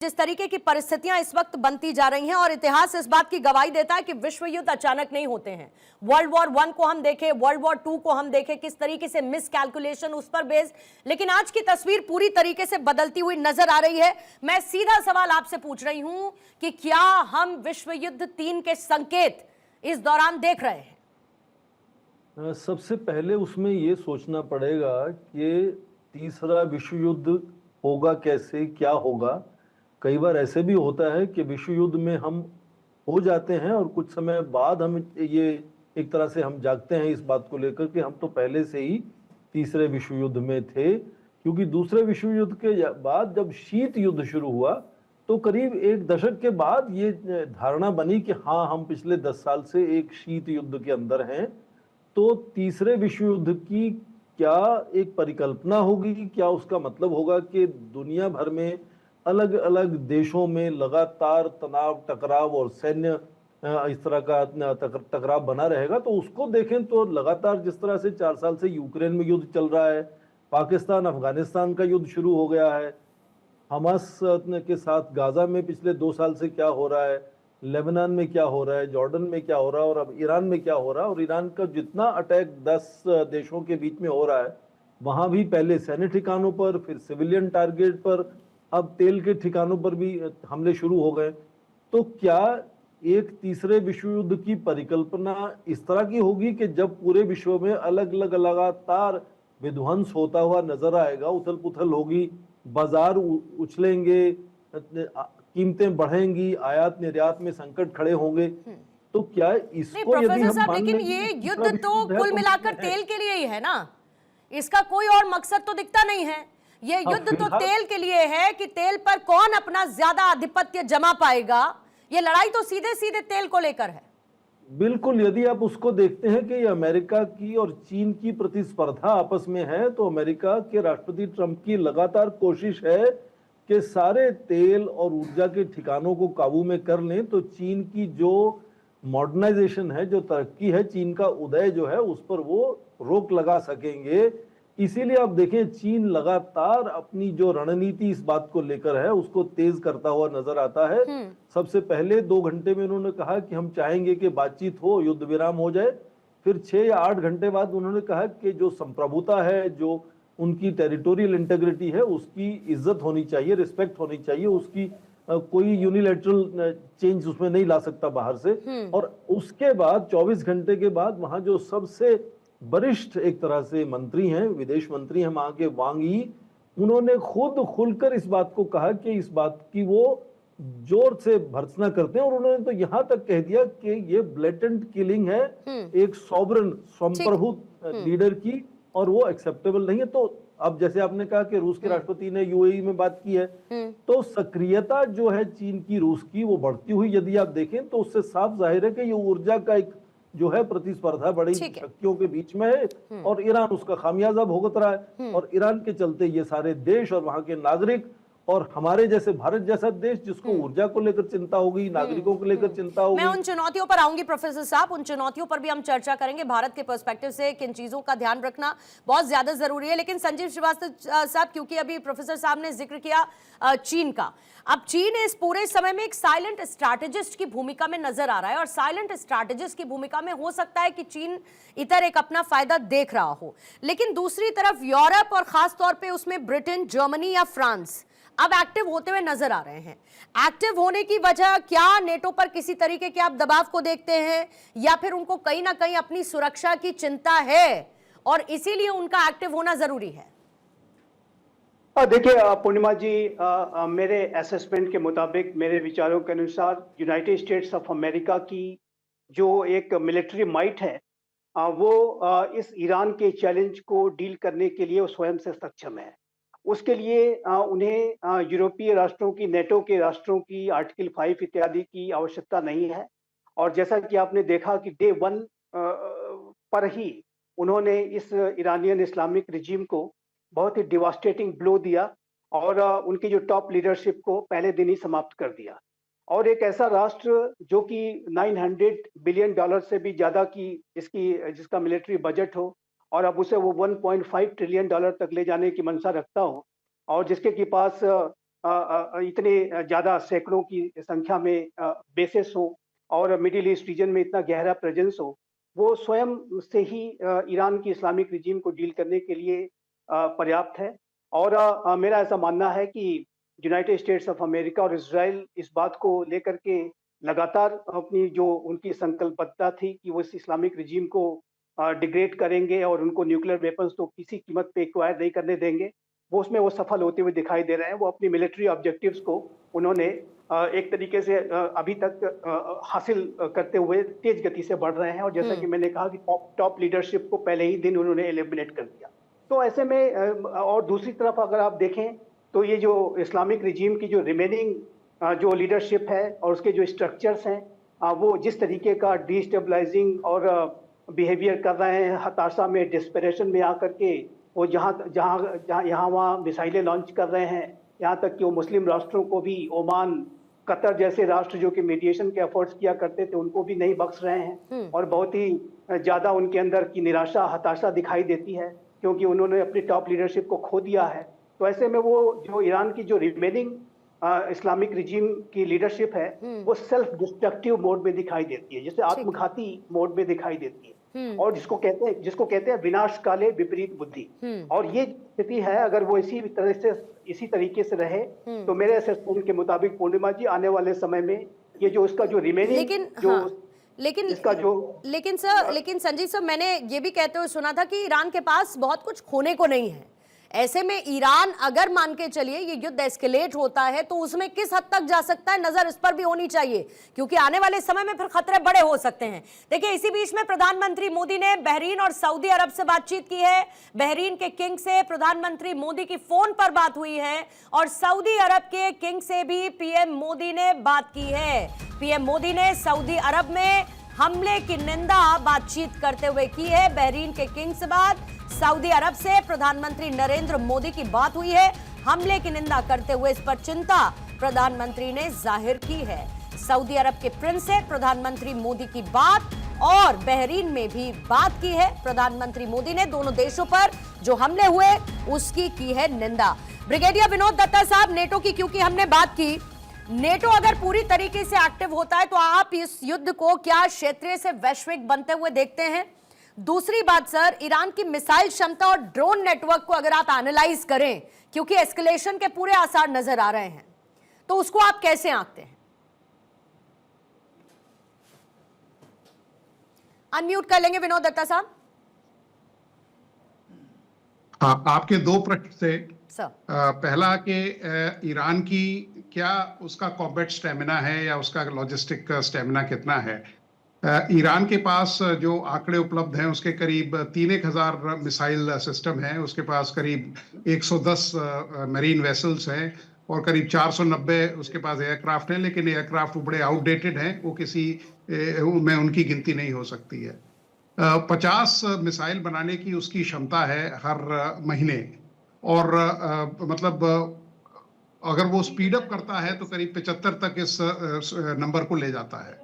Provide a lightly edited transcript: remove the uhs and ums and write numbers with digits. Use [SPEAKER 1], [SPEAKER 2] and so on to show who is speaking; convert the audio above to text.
[SPEAKER 1] जिस तरीके की परिस्थितियां इस वक्त बनती जा रही हैं और इतिहास इस बात की गवाही देता है कि विश्व युद्ध अचानक नहीं होते हैं। वर्ल्ड वॉर 1 को हम देखें, वर्ल्ड वॉर 2 को हम देखें, किस तरीके से मिस कैलकुलेशन उस पर बेस्ड, लेकिन आज की तस्वीर पूरी तरीके से बदलती हुई नजर आ रही है। मैं सीधा सवाल आपसे पूछ रही हूं कि क्या हम विश्व युद्ध 3 के संकेत इस दौरान देख रहे हैं?
[SPEAKER 2] सबसे पहले उसमें ये सोचना पड़ेगा कि तीसरा विश्व युद्ध होगा कैसे, क्या होगा। कई बार ऐसे भी होता है कि विश्व युद्ध में हम हो जाते हैं और कुछ समय बाद हम ये एक तरह से हम जागते हैं इस बात को लेकर कि हम तो पहले से ही तीसरे विश्व युद्ध में थे। क्योंकि दूसरे विश्व युद्ध के बाद जब शीत युद्ध शुरू हुआ तो करीब एक दशक के बाद ये धारणा बनी कि हाँ, हम पिछले 10 साल से एक शीत युद्ध के अंदर हैं। तो तीसरे विश्व युद्ध की क्या एक परिकल्पना होगी, क्या उसका मतलब होगा कि दुनिया भर में अलग अलग देशों में लगातार तनाव, टकराव और सैन्य इस तरह का टकराव बना रहेगा। तो उसको देखें तो लगातार जिस तरह से 4 साल से यूक्रेन में युद्ध चल रहा है, पाकिस्तान अफगानिस्तान का युद्ध शुरू हो गया है, हमास के साथ गाजा में पिछले 2 साल से क्या हो रहा है, लेबनान में क्या हो रहा है, जॉर्डन में क्या हो रहा है और अब ईरान में क्या हो रहा है। और ईरान का जितना अटैक 10 देशों के बीच में हो रहा है, वहां भी पहले सैन्य ठिकानों पर, फिर सिविलियन टारगेट पर, अब तेल के ठिकानों पर भी हमले शुरू हो गए। तो क्या एक तीसरे विश्व युद्ध की परिकल्पना इस तरह की होगी कि जब पूरे विश्व में अलग अलग लगातार विध्वंस होता हुआ नजर आएगा, उथल पुथल होगी, बाजार उछलेंगे, कीमतें बढ़ेंगी, आयात निर्यात में संकट खड़े होंगे। तो क्या इसको यदि हम मान
[SPEAKER 1] लेकिन ये युद्ध तो कुल मिलाकर तेल के लिए ही है ना, इसका कोई और मकसद तो दिखता नहीं है। ये युद्ध तो तेल के लिए है कि तेल पर कौन अपना ज्यादा आधिपत्य जमा पाएगा। ये लड़ाई तो सीधे सीधे तेल को लेकर है।
[SPEAKER 2] बिल्कुल, यदि आप उसको देखते हैं कि अमेरिका की और चीन की प्रतिस्पर्धा आपस में है, तो अमेरिका के राष्ट्रपति ट्रंप की लगातार कोशिश है कि सारे तेल और ऊर्जा के ठिकानों को काबू में कर लें। तो चीन की जो मॉडर्नाइजेशन है, जो तरक्की है, चीन का उदय जो है, उस पर वो रोक लगा सकेंगे। इसीलिए आप देखें, चीन लगातार अपनी जो रणनीति इस बात को लेकर है उसको तेज करता हुआ नजर आता है। सबसे पहले 2 घंटे में उन्होंने कहा कि हम चाहेंगे कि बातचीत हो, युद्ध विराम हो जाए। फिर 6 या 8 घंटे बाद उन्होंने कहा कि जो संप्रभुता है, जो उनकी टेरिटोरियल इंटेग्रिटी है, उसकी इज्जत होनी चाहिए, रिस्पेक्ट होनी चाहिए, उसकी कोई यूनिलैटरल चेंज उसमें नहीं ला सकता बाहर से। और उसके बाद 24 घंटे के बाद वहां जो सबसे वरिष्ठ एक तरह से मंत्री हैं, विदेश मंत्री हैं वहां के, वांग यी, उन्होंने खुद खुलकर इस बात को कहा कि इस बात की वो जोर से भर्त्सना करते हैं। और उन्होंने तो यहां तक कह दिया कि ये ब्लेटेंट किलिंग है एक सॉवरेन, संप्रभु लीडर की, और वो एक्सेप्टेबल नहीं है। तो अब जैसे आपने कहा कि रूस के राष्ट्रपति ने यूएई में बात की है, तो सक्रियता जो है चीन की, रूस की, वो बढ़ती हुई यदि आप देखें तो उससे साफ जाहिर है कि ये ऊर्जा का एक जो है प्रतिस्पर्धा बड़ी शक्तियों के बीच में है और ईरान उसका खामियाजा भुगत रहा है। और ईरान के चलते ये सारे देश और वहां के नागरिक और हमारे जैसे भारत जैसा देश, जिसको ऊर्जा को लेकर चिंता होगी, नागरिकों को लेकर चिंता होगी।
[SPEAKER 1] मैं उन चुनौतियों पर आऊंगी प्रोफेसर साहब, उन चुनौतियों पर भी हम चर्चा करेंगे। भारत के पर्सपेक्टिव से किन चीजों का ध्यान रखना बहुत ज्यादा जरूरी है। लेकिन संजीव श्रीवास्तव साहब, क्योंकि अभी प्रोफेसर साहब ने जिक्र किया चीन का, अब चीन इस पूरे समय में एक साइलेंट स्ट्रैटेजिस्ट की भूमिका में नजर आ रहा है और साइलेंट स्ट्रैटेजिस्ट की भूमिका में हो सकता है कि चीन इधर एक अपना फायदा देख रहा हो, लेकिन दूसरी तरफ यूरोप और खासतौर पर उसमें ब्रिटेन, जर्मनी या फ्रांस अब एक्टिव होते हुए नजर आ रहे हैं। एक्टिव होने की वजह क्या, नेटो पर किसी तरीके के आप दबाव को देखते हैं या फिर उनको कहीं ना कहीं अपनी सुरक्षा की चिंता है और इसीलिए उनका एक्टिव होना जरूरी है?
[SPEAKER 3] देखिए पूर्णिमा जी, मेरे असेसमेंट के मुताबिक, मेरे विचारों के अनुसार, यूनाइटेड स्टेट्स ऑफ अमेरिका की जो एक मिलिट्री माइट है, वो इस ईरान के चैलेंज को डील करने के लिए वो स्वयं से सक्षम है। उसके लिए उन्हें यूरोपीय राष्ट्रों की, नेटो के राष्ट्रों की आर्टिकल 5 इत्यादि की आवश्यकता नहीं है। और जैसा कि आपने देखा कि डे 1 पर ही उन्होंने इस ईरानियन इस्लामिक रिजीम को बहुत ही डिवास्टेटिंग ब्लो दिया और उनकी जो टॉप लीडरशिप को पहले दिन ही समाप्त कर दिया। और एक ऐसा राष्ट्र जो कि $900 बिलियन से भी ज़्यादा की जिसका मिलिट्री बजट हो और अब उसे वो $1.5 ट्रिलियन तक ले जाने की मंशा रखता हो और जिसके पास इतने ज़्यादा सैकड़ों की संख्या में बेसेस हो और मिडिल ईस्ट रीजन में इतना गहरा प्रेजेंस हो, वो स्वयं से ही ईरान की इस्लामिक रिजीम को डील करने के लिए पर्याप्त है। और मेरा ऐसा मानना है कि यूनाइटेड स्टेट्स ऑफ अमेरिका और इज़राइल इस बात को लेकर के लगातार अपनी जो उनकी संकल्पबद्धता थी कि वो इस इस्लामिक रिजीम को डिग्रेड करेंगे और उनको न्यूक्लियर वेपन्स तो किसी कीमत पे एक्वायर नहीं करने देंगे, वो सफल होते हुए दिखाई दे रहे हैं। वो अपनी मिलिट्री ऑब्जेक्टिव्स को उन्होंने एक तरीके से अभी तक हासिल करते हुए तेज गति से बढ़ रहे हैं और जैसा कि मैंने कहा कि टॉप लीडरशिप को पहले ही दिन उन्होंने एलिमिनेट कर दिया। तो ऐसे में और दूसरी तरफ अगर आप देखें तो ये जो इस्लामिक रिजीम की जो रिमेनिंग जो लीडरशिप है और उसके जो स्ट्रक्चर्स हैं, वो जिस तरीके का डिस्टेबलाइजिंग और बिहेवियर कर रहे हैं, हताशा में, डिस्परेशन में आकर के वो यहाँ वहाँ मिसाइलें लॉन्च कर रहे हैं, यहाँ तक कि वो मुस्लिम राष्ट्रों को भी, ओमान, कतर जैसे राष्ट्र जो कि मीडिएशन के एफर्ट्स किया करते थे, उनको भी नहीं बख्श रहे हैं और बहुत ही ज़्यादा उनके अंदर की निराशा, हताशा दिखाई देती है क्योंकि उन्होंने अपनी टॉप लीडरशिप को खो दिया है। तो ऐसे में वो जो ईरान की जो रिमेनिंग इस्लामिक रिजीम की लीडरशिप है, वो सेल्फ डिस्ट्रक्टिव मोड में दिखाई देती है, जैसे आत्मघाती मोड में दिखाई देती है और जिसको कहते हैं विनाश काले विपरीत बुद्धि। और ये स्थिति है, अगर वो इसी तरीके से रहे तो मेरे असेसमेंट के मुताबिक पूर्णिमा जी आने वाले समय में ये जो उसका जो रिमेनिंग
[SPEAKER 1] लेकिन संजीव सर, मैंने ये भी कहते हुए सुना था कि ईरान के पास बहुत कुछ खोने को नहीं है। ऐसे में ईरान अगर मान के चलिए ये युद्ध एस्केलेट होता है तो उसमें किस हद तक जा सकता है, नजर इस पर भी होनी चाहिए क्योंकि आने वाले समय में फिर खतरे बड़े हो सकते हैं। देखिए, इसी बीच में प्रधानमंत्री मोदी ने बहरीन और सऊदी अरब से बातचीत की है। बहरीन के किंग से प्रधानमंत्री मोदी की फोन पर बात हुई है और सऊदी अरब के किंग से भी पीएम मोदी ने बात की है। पीएम मोदी ने सऊदी अरब में हमले की निंदा बातचीत करते हुए की है। बहरीन के किंग से बात, सऊदी अरब से प्रधानमंत्री नरेंद्र मोदी की बात हुई है। हमले की निंदा करते हुए इस पर चिंता प्रधानमंत्री ने जाहिर की है। सऊदी अरब के प्रिंस से प्रधानमंत्री मोदी की बात और बहरीन में भी बात की है। प्रधानमंत्री मोदी ने दोनों देशों पर जो हमले हुए उसकी की है निंदा। ब्रिगेडियर विनोद दत्ता साहब, नेटो की क्योंकि हमने बात की, नेटो अगर पूरी तरीके से एक्टिव होता है तो आप इस युद्ध को क्या क्षेत्रीय से वैश्विक बनते हुए देखते हैं? दूसरी बात सर, ईरान की मिसाइल क्षमता और ड्रोन नेटवर्क को अगर आप एनालाइज करें, क्योंकि एस्केलेशन के पूरे आसार नजर आ रहे हैं, तो उसको आप कैसे आंकते हैं? अनम्यूट कर लेंगे विनोद दत्ता साहब।
[SPEAKER 4] हाँ, आपके दो प्रश्न थे। पहला कि ईरान की क्या उसका कॉम्बैट स्टेमिना है या उसका लॉजिस्टिक स्टेमिना कितना है। ईरान के पास जो आंकड़े उपलब्ध हैं उसके करीब 3,000 मिसाइल सिस्टम है, उसके पास करीब 110 मरीन वेसल्स हैं और करीब 490 उसके पास एयरक्राफ्ट हैं, लेकिन एयरक्राफ्ट बड़े आउटडेटेड हैं, वो किसी में उनकी गिनती नहीं हो सकती है। 50 मिसाइल बनाने की उसकी क्षमता है हर महीने और मतलब अगर वो स्पीड अप करता है तो करीब 75 तक इस नंबर को ले जाता है।